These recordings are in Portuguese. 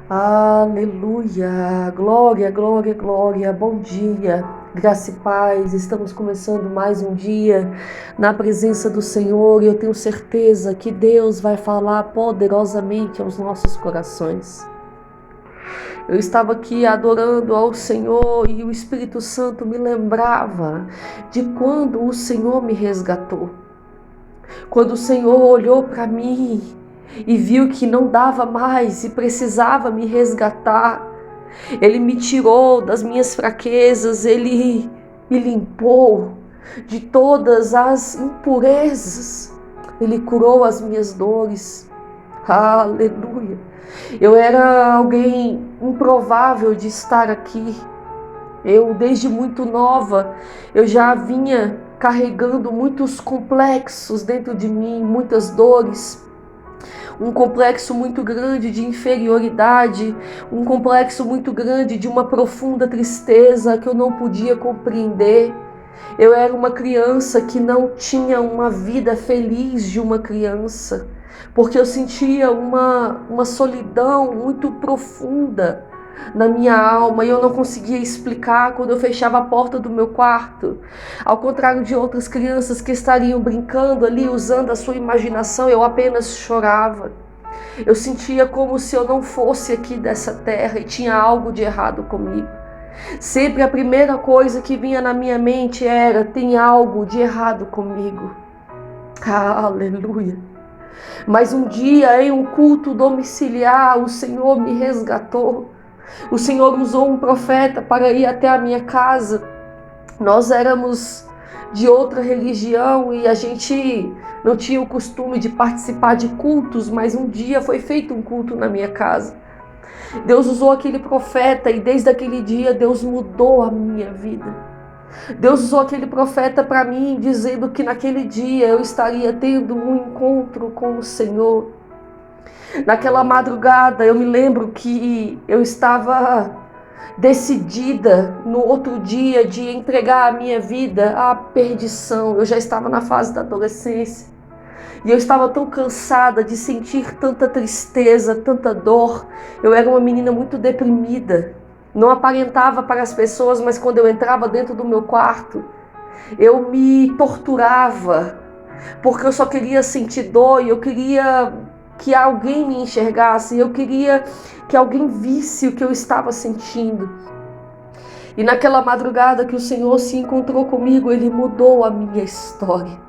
Aleluia, glória, glória, glória, bom dia, graça e paz, estamos começando mais um dia na presença do Senhor e eu tenho certeza que Deus vai falar poderosamente aos nossos corações. Eu estava aqui adorando ao Senhor e o Espírito Santo me lembrava de quando o Senhor me resgatou, quando o Senhor olhou para mim e viu que não dava mais e precisava me resgatar. Ele me tirou das minhas fraquezas, Ele me limpou de todas as impurezas, Ele curou as minhas dores. Aleluia! Eu era alguém improvável de estar aqui. Eu, desde muito nova, eu já vinha carregando muitos complexos dentro de mim, muitas dores. Um complexo muito grande de inferioridade, um complexo muito grande de uma profunda tristeza que eu não podia compreender. Eu era uma criança que não tinha uma vida feliz de uma criança, porque eu sentia uma solidão muito profunda na minha alma e eu não conseguia explicar quando eu fechava a porta do meu quarto. Ao contrário de outras crianças que estariam brincando ali, usando a sua imaginação, eu apenas chorava. Eu sentia como se eu não fosse aqui dessa terra e tinha algo de errado comigo. Sempre a primeira coisa que vinha na minha mente era: tem algo de errado comigo. Aleluia. Mas um dia, em um culto domiciliar, o Senhor me resgatou. O Senhor usou um profeta para ir até a minha casa. Nós éramos de outra religião e a gente não tinha o costume de participar de cultos, mas um dia foi feito um culto na minha casa. Deus usou aquele profeta e desde aquele dia Deus mudou a minha vida. Deus usou aquele profeta para mim, dizendo que naquele dia eu estaria tendo um encontro com o Senhor. Naquela madrugada eu me lembro que eu estava decidida no outro dia de entregar a minha vida à perdição. Eu já estava na fase da adolescência e eu estava tão cansada de sentir tanta tristeza, tanta dor. Eu era uma menina muito deprimida, não aparentava para as pessoas, mas quando eu entrava dentro do meu quarto, eu me torturava, porque eu só queria sentir dor e eu queria que alguém me enxergasse, eu queria que alguém visse o que eu estava sentindo. E naquela madrugada que o Senhor se encontrou comigo, Ele mudou a minha história.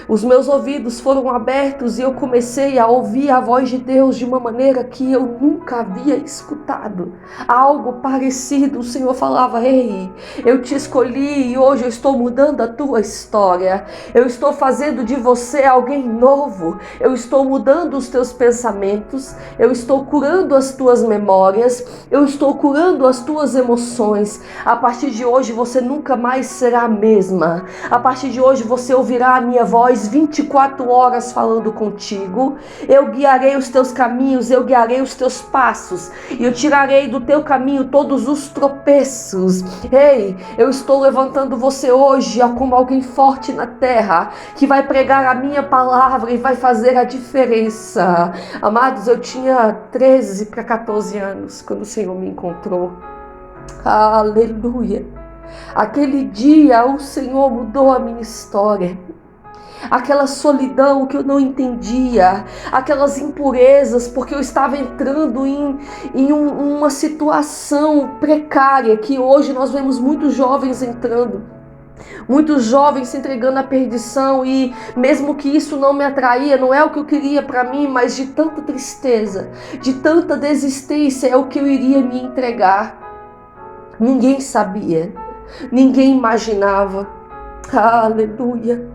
Os meus ouvidos foram abertos e eu comecei a ouvir a voz de Deus de uma maneira que eu nunca havia escutado. Algo parecido, o Senhor falava: ei, eu te escolhi e hoje eu estou mudando a tua história. Eu estou fazendo de você alguém novo. Eu estou mudando os teus pensamentos. Eu estou curando as tuas memórias. Eu estou curando as tuas emoções. A partir de hoje você nunca mais será a mesma. A partir de hoje você ouvirá a minha voz 24 horas falando contigo. Eu guiarei os teus caminhos, eu guiarei os teus passos e eu tirarei do teu caminho todos os tropeços. Ei, eu estou levantando você hoje como alguém forte na terra, que vai pregar a minha palavra e vai fazer a diferença. Amados, eu tinha 13 para 14 anos quando o Senhor me encontrou. Aleluia. Aquele dia o Senhor mudou a minha história. Aquela solidão que eu não entendia, aquelas impurezas, porque eu estava entrando em uma situação precária, que hoje nós vemos muitos jovens entrando, muitos jovens se entregando à perdição, e mesmo que isso não me atraía, não é o que eu queria para mim, mas de tanta tristeza, de tanta desistência é o que eu iria me entregar. Ninguém sabia, ninguém imaginava. Aleluia.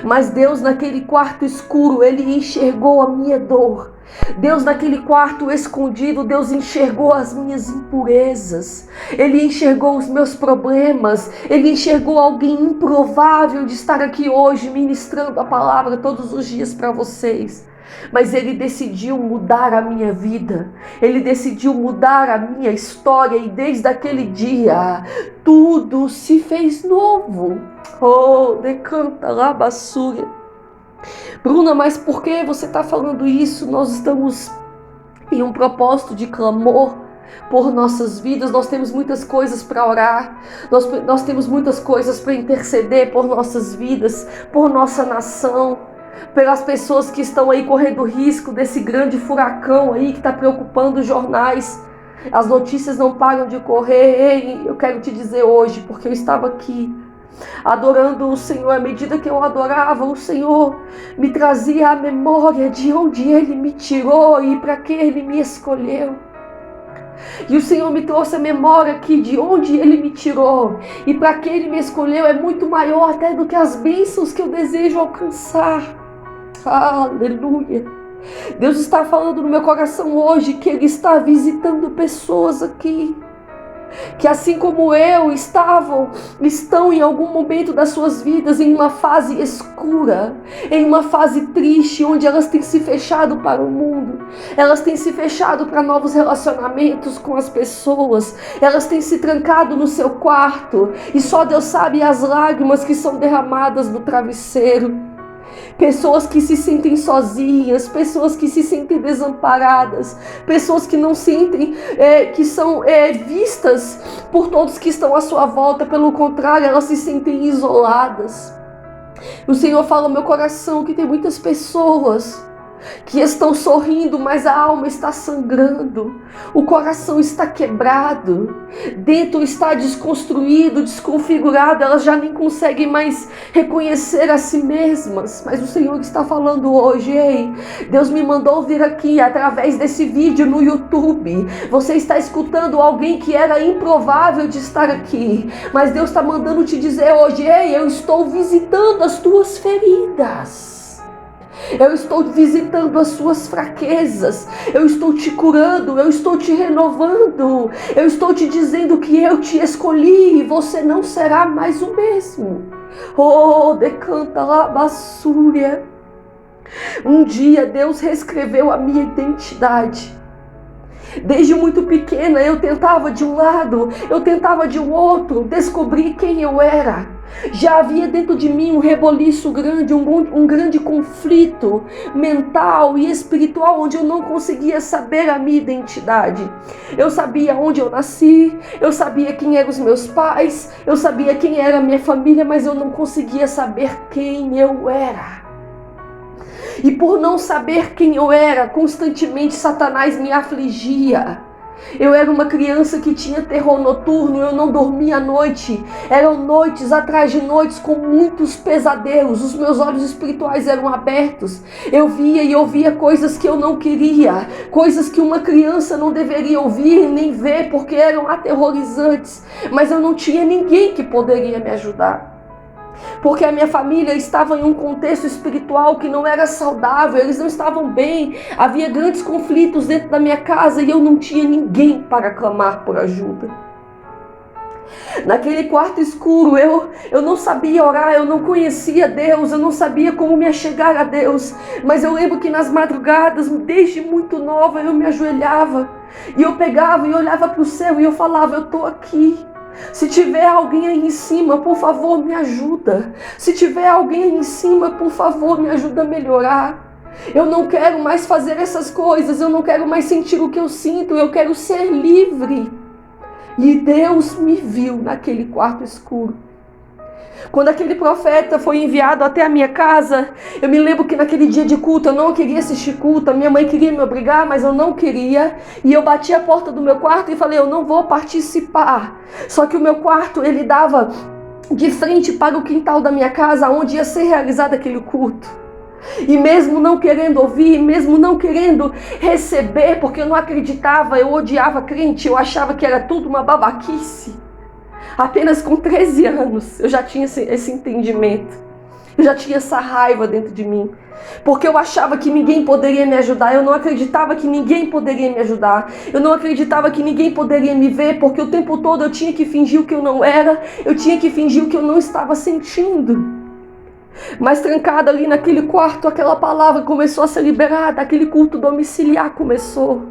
Mas Deus naquele quarto escuro, Ele enxergou a minha dor. Deus naquele quarto escondido, Deus enxergou as minhas impurezas. Ele enxergou os meus problemas. Ele enxergou alguém improvável de estar aqui hoje ministrando a palavra todos os dias para vocês. Mas Ele decidiu mudar a minha vida. Ele decidiu mudar a minha história. E desde aquele dia, tudo se fez novo. Oh, decanta lá, basura. Bruna, mas por que você está falando isso? Nós estamos em um propósito de clamor por nossas vidas. Nós temos muitas coisas para orar, nós temos muitas coisas para interceder por nossas vidas, por nossa nação, pelas pessoas que estão aí correndo risco desse grande furacão aí que está preocupando os jornais. As notícias não param de correr. Ei, eu quero te dizer hoje, porque eu estava aqui adorando o Senhor, à medida que eu adorava, o Senhor me trazia a memória de onde Ele me tirou e para que Ele me escolheu. E o Senhor me trouxe a memória aqui de onde Ele me tirou e para que Ele me escolheu é muito maior até do que as bênçãos que eu desejo alcançar. Aleluia! Deus está falando no meu coração hoje que Ele está visitando pessoas aqui, que assim como eu estão em algum momento das suas vidas em uma fase escura, em uma fase triste, onde elas têm se fechado para o mundo, elas têm se fechado para novos relacionamentos com as pessoas, elas têm se trancado no seu quarto e só Deus sabe as lágrimas que são derramadas no travesseiro. Pessoas que se sentem sozinhas, pessoas que se sentem desamparadas, pessoas que não sentem que são vistas por todos que estão à sua volta, pelo contrário, elas se sentem isoladas. O Senhor fala no meu coração que tem muitas pessoas que estão sorrindo, mas a alma está sangrando, o coração está quebrado, dentro está desconstruído, desconfigurado, elas já nem conseguem mais reconhecer a si mesmas. Mas o Senhor está falando hoje: ei, Deus me mandou vir aqui através desse vídeo no YouTube. Você está escutando alguém que era improvável de estar aqui, mas Deus está mandando te dizer hoje: ei, eu estou visitando as tuas feridas. Eu estou visitando as suas fraquezas, eu estou te curando, eu estou te renovando, eu estou te dizendo que eu te escolhi e você não será mais o mesmo. Oh, decanta lá, basúria. Um dia Deus reescreveu a minha identidade. Desde muito pequena eu tentava de um lado, eu tentava de um outro, descobrir quem eu era. Já havia dentro de mim um reboliço grande, um grande conflito mental e espiritual, onde eu não conseguia saber a minha identidade. Eu sabia onde eu nasci, eu sabia quem eram os meus pais, eu sabia quem era a minha família, mas eu não conseguia saber quem eu era. E por não saber quem eu era, constantemente Satanás me afligia. Eu era uma criança que tinha terror noturno, eu não dormia à noite. Eram noites atrás de noites com muitos pesadelos. Os meus olhos espirituais eram abertos. Eu via e ouvia coisas que eu não queria, coisas que uma criança não deveria ouvir nem ver, porque eram aterrorizantes. Mas eu não tinha ninguém que poderia me ajudar, porque a minha família estava em um contexto espiritual que não era saudável, eles não estavam bem, havia grandes conflitos dentro da minha casa e eu não tinha ninguém para clamar por ajuda. Naquele quarto escuro eu não sabia orar, eu não conhecia Deus, eu não sabia como me achegar a Deus, mas eu lembro que nas madrugadas, desde muito nova, eu me ajoelhava e eu pegava e olhava para o céu e eu falava: eu estou aqui. Se tiver alguém aí em cima, por favor, me ajuda. Se tiver alguém aí em cima, por favor, me ajuda a melhorar. Eu não quero mais fazer essas coisas, eu não quero mais sentir o que eu sinto, eu quero ser livre. E Deus me viu naquele quarto escuro. Quando aquele profeta foi enviado até a minha casa, eu me lembro que naquele dia de culto eu não queria assistir culto, a minha mãe queria me obrigar, mas eu não queria, e eu bati a porta do meu quarto e falei: eu não vou participar. Só que o meu quarto, ele dava de frente para o quintal da minha casa, onde ia ser realizado aquele culto. E mesmo não querendo ouvir, mesmo não querendo receber, porque eu não acreditava, eu odiava crente, eu achava que era tudo uma babaquice. Apenas com 13 anos eu já tinha esse entendimento, eu já tinha essa raiva dentro de mim, porque eu achava que ninguém poderia me ajudar, eu não acreditava que ninguém poderia me ajudar, eu não acreditava que ninguém poderia me ver, porque o tempo todo eu tinha que fingir o que eu não era, eu tinha que fingir o que eu não estava sentindo. Mas trancada ali naquele quarto, aquela palavra começou a ser liberada, aquele culto domiciliar começou.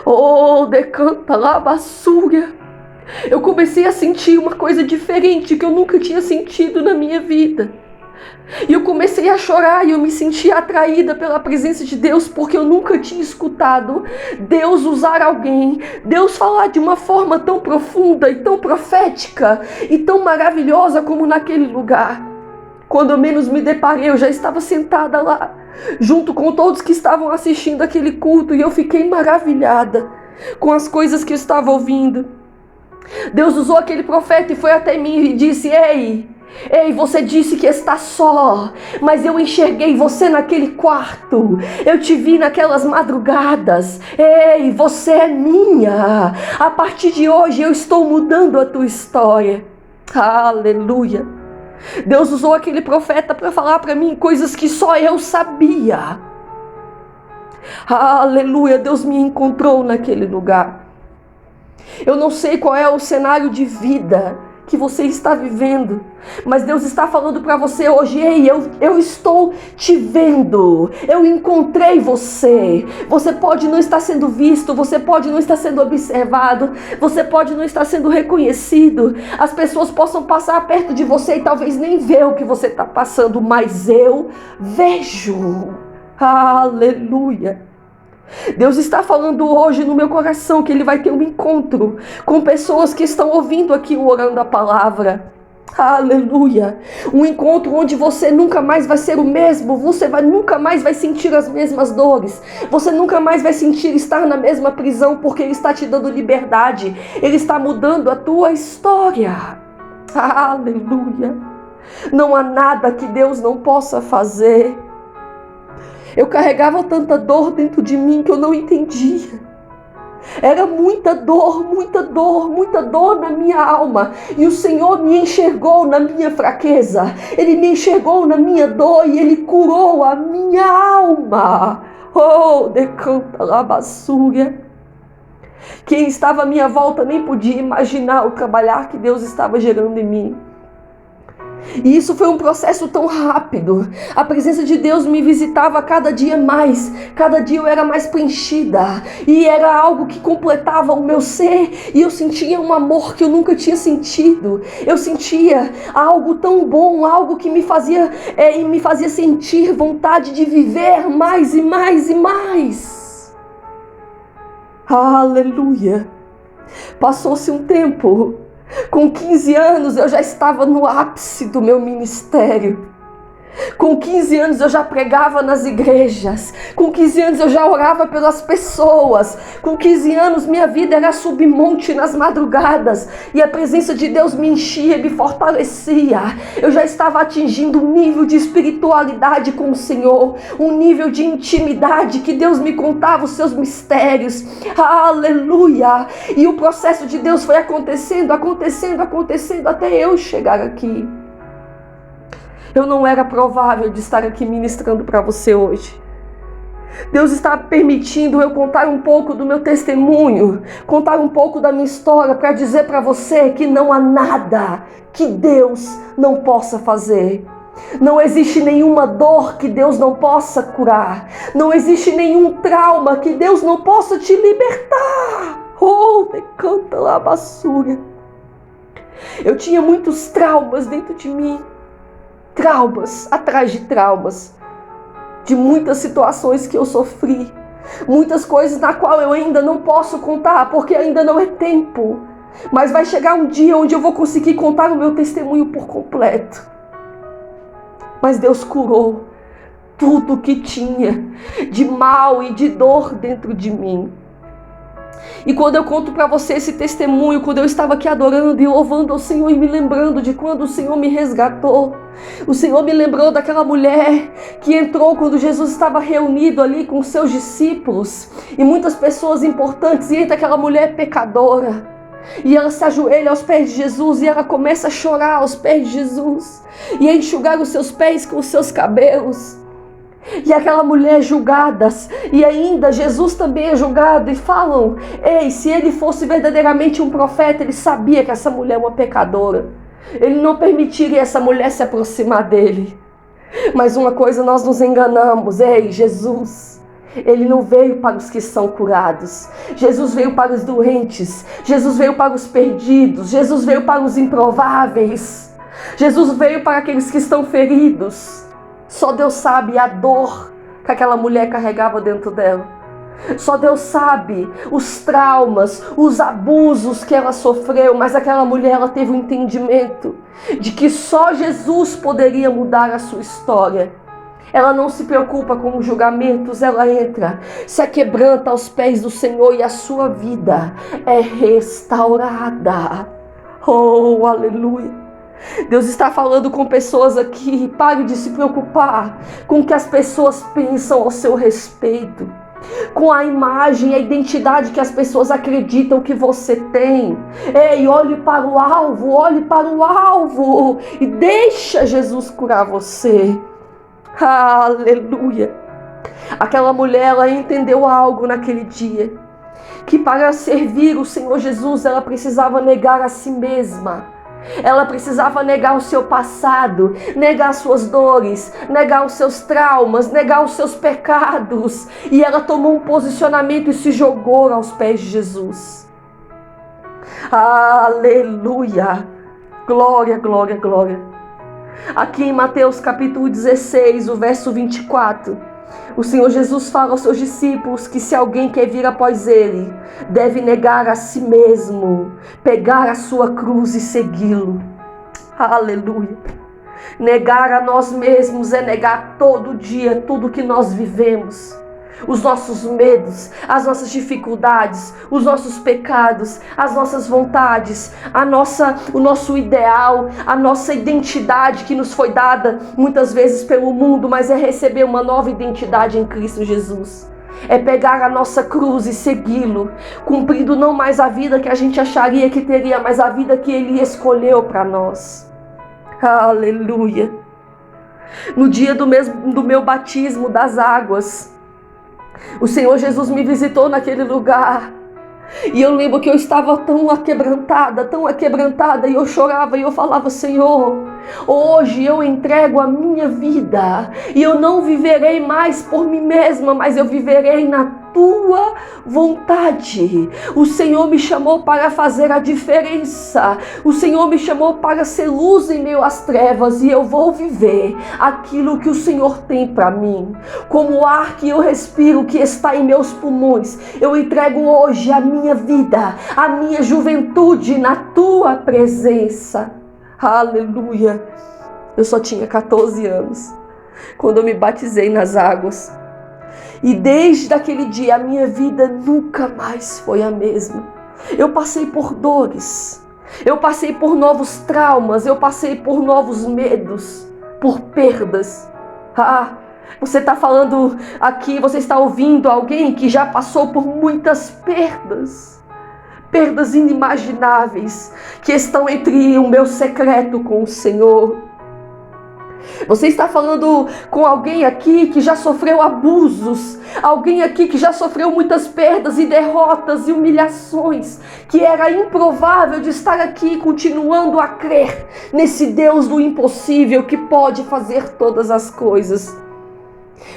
Oh, decanta lá, basúria. Eu comecei a sentir uma coisa diferente que eu nunca tinha sentido na minha vida. E eu comecei a chorar e eu me senti atraída pela presença de Deus, porque eu nunca tinha escutado Deus usar alguém, Deus falar de uma forma tão profunda e tão profética e tão maravilhosa como naquele lugar. Quando eu menos me deparei, eu já estava sentada lá, junto com todos que estavam assistindo aquele culto, e eu fiquei maravilhada com as coisas que eu estava ouvindo. Deus usou aquele profeta e foi até mim e disse: Ei, você disse que está só, mas eu enxerguei você naquele quarto, eu te vi naquelas madrugadas. Ei, você é minha. A partir de hoje eu estou mudando a tua história. Aleluia. Deus usou aquele profeta para falar para mim coisas que só eu sabia. Aleluia. Deus me encontrou naquele lugar. Eu não sei qual é o cenário de vida que você está vivendo, mas Deus está falando para você hoje: ei, eu estou te vendo, eu encontrei você. Você pode não estar sendo visto, você pode não estar sendo observado, você pode não estar sendo reconhecido, as pessoas possam passar perto de você e talvez nem ver o que você está passando, mas eu vejo. Aleluia. Deus está falando hoje no meu coração que Ele vai ter um encontro com pessoas que estão ouvindo aqui o Orando a Palavra. Aleluia. Um encontro onde você nunca mais vai ser o mesmo, você nunca mais vai sentir as mesmas dores, você nunca mais vai sentir estar na mesma prisão, porque Ele está te dando liberdade, Ele está mudando a tua história. Aleluia. Não há nada que Deus não possa fazer. Eu carregava tanta dor dentro de mim que eu não entendia. Era muita dor, muita dor, muita dor na minha alma. E o Senhor me enxergou na minha fraqueza. Ele me enxergou na minha dor e Ele curou a minha alma. Oh, decanta la basura. Quem estava à minha volta nem podia imaginar o trabalhar que Deus estava gerando em mim. E isso foi um processo tão rápido. A presença de Deus me visitava cada dia mais. Cada dia eu era mais preenchida. E era algo que completava o meu ser. E eu sentia um amor que eu nunca tinha sentido. Eu sentia algo tão bom, algo que me fazia sentir vontade de viver mais e mais e mais. Aleluia. Passou-se um tempo. Com 15 anos eu já estava no ápice do meu ministério. Com 15 anos eu já pregava nas igrejas. Com 15 anos eu já orava pelas pessoas. Com 15 anos minha vida era subir monte nas madrugadas. E a presença de Deus me enchia e me fortalecia. Eu já estava atingindo um nível de espiritualidade com o Senhor. Um nível de intimidade que Deus me contava os seus mistérios. Aleluia! E o processo de Deus foi acontecendo até eu chegar aqui. Eu não era provável de estar aqui ministrando para você hoje. Deus está permitindo eu contar um pouco do meu testemunho, contar um pouco da minha história para dizer para você que não há nada que Deus não possa fazer. Não existe nenhuma dor que Deus não possa curar. Não existe nenhum trauma que Deus não possa te libertar. Oh, decanta lá a basura. Eu tinha muitos traumas dentro de mim. Traumas atrás de traumas, de muitas situações que eu sofri, muitas coisas na qual eu ainda não posso contar, porque ainda não é tempo, mas vai chegar um dia onde eu vou conseguir contar o meu testemunho por completo. Mas Deus curou tudo que tinha de mal e de dor dentro de mim. E quando eu conto para você esse testemunho, quando eu estava aqui adorando e louvando ao Senhor e me lembrando de quando o Senhor me resgatou, o Senhor me lembrou daquela mulher que entrou quando Jesus estava reunido ali com os seus discípulos e muitas pessoas importantes, e entra aquela mulher pecadora. E ela se ajoelha aos pés de Jesus e ela começa a chorar aos pés de Jesus e a enxugar os seus pés com os seus cabelos. E aquela mulher julgada, e ainda Jesus também é julgado, e falam: ei, se ele fosse verdadeiramente um profeta, ele sabia que essa mulher é uma pecadora, ele não permitiria essa mulher se aproximar dele. Mas uma coisa nós nos enganamos: ei, Jesus, ele não veio para os que são curados, Jesus veio para os doentes, Jesus veio para os perdidos, Jesus veio para os improváveis. Jesus veio para aqueles que estão feridos. Só Deus sabe a dor que aquela mulher carregava dentro dela. Só Deus sabe os traumas, os abusos que ela sofreu, mas aquela mulher, ela teve um entendimento de que só Jesus poderia mudar a sua história. Ela não se preocupa com os julgamentos, ela entra, se aquebranta aos pés do Senhor e a sua vida é restaurada. Oh, aleluia! Deus está falando com pessoas aqui. Pare de se preocupar com o que as pessoas pensam ao seu respeito, com a imagem e a identidade que as pessoas acreditam que você tem. Ei, olhe para o alvo e deixa Jesus curar você. Aleluia! Aquela mulher, ela entendeu algo naquele dia, que para servir o Senhor Jesus, ela precisava negar a si mesma. Ela precisava negar o seu passado, negar suas dores, negar os seus traumas, negar os seus pecados. E ela tomou um posicionamento e se jogou aos pés de Jesus. Aleluia! Glória, glória, glória. Aqui em Mateus capítulo 16, o verso 24, o Senhor Jesus fala aos seus discípulos que se alguém quer vir após ele, deve negar a si mesmo, pegar a sua cruz e segui-lo. Aleluia! Negar a nós mesmos é negar todo dia tudo que nós vivemos. Os nossos medos, as nossas dificuldades, os nossos pecados, as nossas vontades, o nosso ideal, a nossa identidade que nos foi dada muitas vezes pelo mundo, mas é receber uma nova identidade em Cristo Jesus. É pegar a nossa cruz e segui-lo, cumprindo não mais a vida que a gente acharia que teria, mas a vida que Ele escolheu para nós. Aleluia! No dia do meu batismo das águas, o Senhor Jesus me visitou naquele lugar. E eu lembro que eu estava tão aquebrantada, e eu chorava e eu falava: Senhor, hoje eu entrego a minha vida, e eu não viverei mais por mim mesma, mas eu viverei na tua vontade. O Senhor me chamou para fazer a diferença. O Senhor me chamou para ser luz em meio às trevas, e eu vou viver aquilo que o Senhor tem para mim. Como o ar que eu respiro, que está em meus pulmões, eu entrego hoje a minha vida, a minha juventude na tua presença. Aleluia! Eu só tinha 14 anos quando eu me batizei nas águas. E desde aquele dia a minha vida nunca mais foi a mesma. Eu passei por dores, eu passei por novos traumas, eu passei por novos medos, por perdas. Você está falando aqui, você está ouvindo alguém que já passou por muitas perdas. Perdas inimagináveis que estão entre o meu secreto com o Senhor. Você está falando com alguém aqui que já sofreu abusos, alguém aqui que já sofreu muitas perdas e derrotas e humilhações, que era improvável de estar aqui continuando a crer nesse Deus do impossível que pode fazer todas as coisas.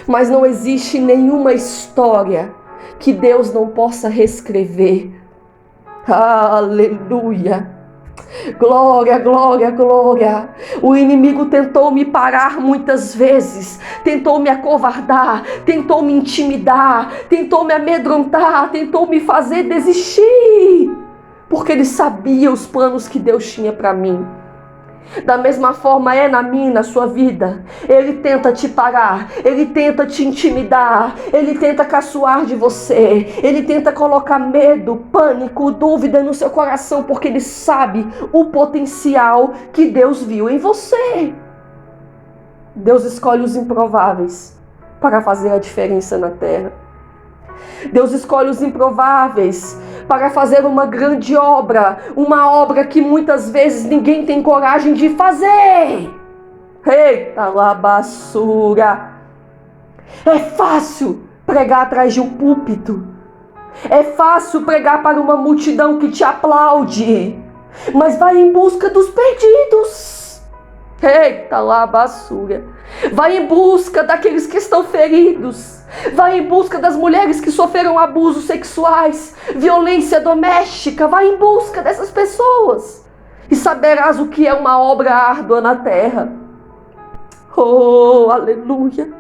Mas não existe nenhuma história que Deus não possa reescrever. Aleluia! Glória, glória, glória. O inimigo tentou me parar muitas vezes, tentou me acovardar, tentou me intimidar, tentou me amedrontar, tentou me fazer desistir, porque ele sabia os planos que Deus tinha para mim. Da mesma forma é na minha e na sua vida. Ele tenta te parar, ele tenta te intimidar, ele tenta caçoar de você, ele tenta colocar medo, pânico, dúvida no seu coração, porque ele sabe o potencial que Deus viu em você. Deus escolhe os improváveis para fazer a diferença na terra. Deus escolhe os improváveis para fazer uma grande obra, uma obra que muitas vezes ninguém tem coragem de fazer. Eita labassura! É fácil pregar atrás de um púlpito, é fácil pregar para uma multidão que te aplaude, mas vai em busca dos perdidos. Eita labassura! Vai em busca daqueles que estão feridos. Vai em busca das mulheres que sofreram abusos sexuais, violência doméstica. Vai em busca dessas pessoas. e saberás o que é uma obra árdua na terra. Oh, aleluia!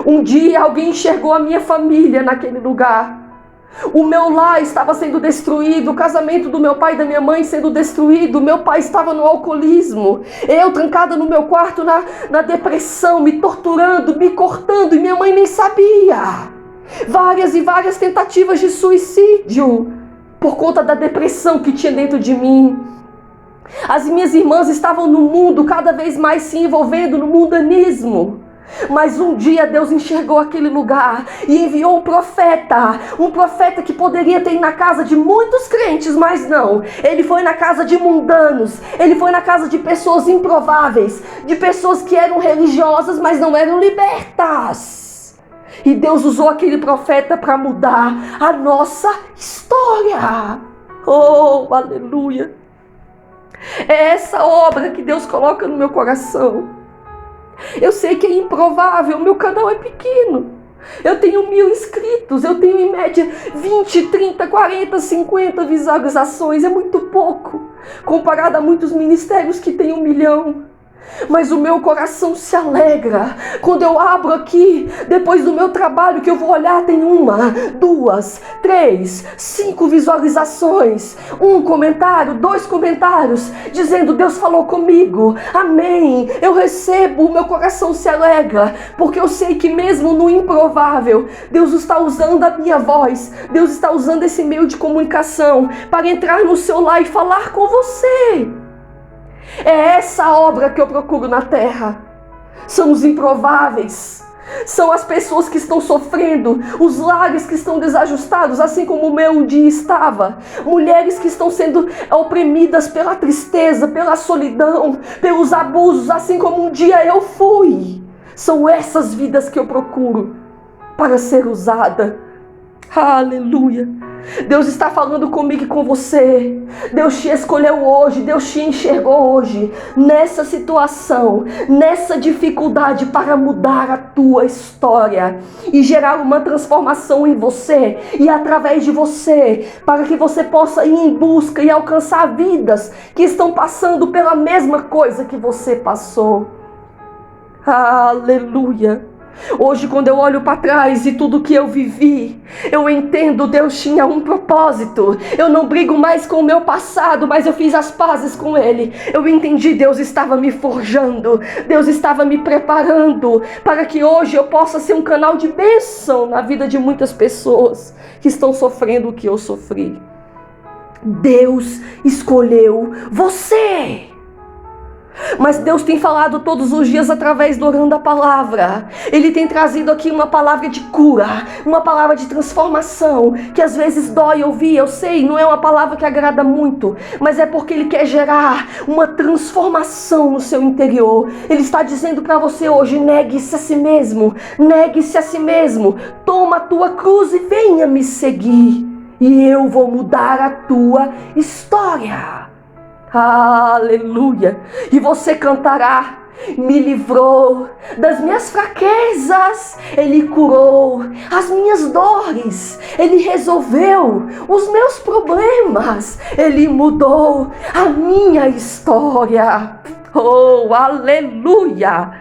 Um dia alguém enxergou a minha família naquele lugar. O meu lar estava sendo destruído, o casamento do meu pai e da minha mãe sendo destruído, meu pai estava no alcoolismo, eu trancada no meu quarto na depressão, me torturando, me cortando, e minha mãe nem sabia. Várias e várias tentativas de suicídio por conta da depressão que tinha dentro de mim. As minhas irmãs estavam no mundo cada vez mais se envolvendo no mundanismo. Mas um dia Deus enxergou aquele lugar e enviou um profeta que poderia ter ido na casa de muitos crentes, mas não. Ele foi na casa de mundanos, ele foi na casa de pessoas improváveis, de pessoas que eram religiosas, mas não eram libertas. E Deus usou aquele profeta para mudar a nossa história. Oh, aleluia! É essa obra que Deus coloca no meu coração. Eu sei que é improvável, meu canal é pequeno. Eu tenho 1000 inscritos, eu tenho em média 20, 30, 40, 50 visualizações. É muito pouco, comparado a muitos ministérios que têm 1 milhão. Mas o meu coração se alegra quando eu abro aqui, depois do meu trabalho, que eu vou olhar, tem 1, 2, 3, 5 visualizações, 1 comentário, 2 comentários, dizendo: Deus falou comigo, amém, eu recebo, o meu coração se alegra, porque eu sei que mesmo no improvável, Deus está usando a minha voz, Deus está usando esse meio de comunicação para entrar no seu lar e falar com você. É essa obra que eu procuro na terra. São os improváveis, são as pessoas que estão sofrendo, os lares que estão desajustados, assim como o meu um dia estava. Mulheres que estão sendo oprimidas pela tristeza, pela solidão, pelos abusos, assim como um dia eu fui. São essas vidas que eu procuro para ser usada. Aleluia! Deus está falando comigo e com você. Deus te escolheu hoje, Deus te enxergou hoje, nessa situação, nessa dificuldade, para mudar a tua história e gerar uma transformação em você e através de você, para que você possa ir em busca e alcançar vidas que estão passando pela mesma coisa que você passou. Aleluia! Hoje, quando eu olho para trás e tudo que eu vivi, eu entendo, Deus tinha um propósito. Eu não brigo mais com o meu passado, mas eu fiz as pazes com ele. Eu entendi, Deus estava me forjando, Deus estava me preparando para que hoje eu possa ser um canal de bênção na vida de muitas pessoas que estão sofrendo o que eu sofri. Deus escolheu você. Mas Deus tem falado todos os dias através do Orando a Palavra. Ele tem trazido aqui uma palavra de cura, uma palavra de transformação, que às vezes dói ouvir, eu sei, não é uma palavra que agrada muito, mas é porque Ele quer gerar uma transformação no seu interior. Ele está dizendo para você hoje: negue-se a si mesmo, negue-se a si mesmo, toma a tua cruz e venha me seguir, e eu vou mudar a tua história. Aleluia! E você cantará: me livrou das minhas fraquezas, Ele curou as minhas dores, Ele resolveu os meus problemas, Ele mudou a minha história. Oh, aleluia!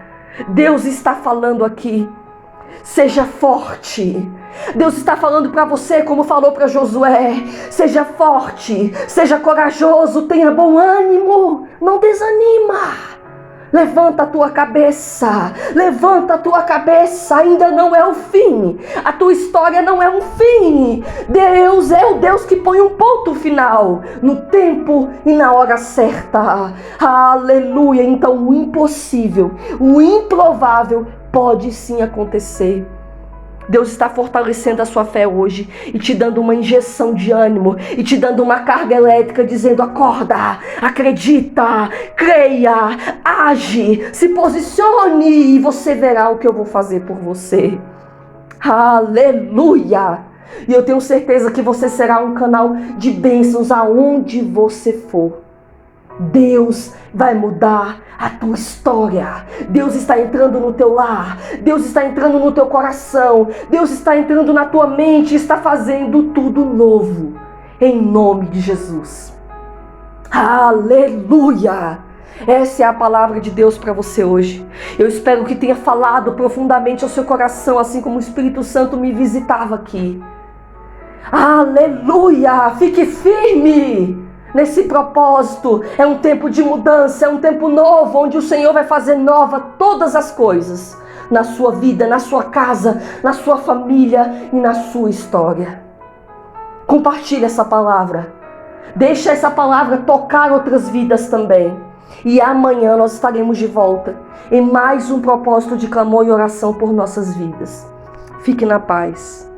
Deus está falando aqui: seja forte. Deus está falando para você, como falou para Josué: seja forte, seja corajoso, tenha bom ânimo, não desanima. Levanta a tua cabeça, levanta a tua cabeça, ainda não é o fim, a tua história não é um fim. Deus é o Deus que põe um ponto final, no tempo e na hora certa. Aleluia! Então o impossível, o improvável pode sim acontecer. Deus está fortalecendo a sua fé hoje e te dando uma injeção de ânimo e te dando uma carga elétrica, dizendo: acorda, acredita, creia, age, se posicione e você verá o que eu vou fazer por você. Aleluia! E eu tenho certeza que você será um canal de bênçãos aonde você for. Deus vai mudar a tua história. Deus está entrando no teu lar, Deus está entrando no teu coração, Deus está entrando na tua mente e está fazendo tudo novo, em nome de Jesus. Aleluia! Essa é a palavra de Deus para você hoje. Eu espero que tenha falado profundamente ao seu coração, assim como o Espírito Santo me visitava aqui. Aleluia! Fique firme nesse propósito. É um tempo de mudança, é um tempo novo, onde o Senhor vai fazer nova todas as coisas na sua vida, na sua casa, na sua família e na sua história. Compartilhe essa palavra. Deixa essa palavra tocar outras vidas também. E amanhã nós estaremos de volta em mais um propósito de clamor e oração por nossas vidas. Fique na paz.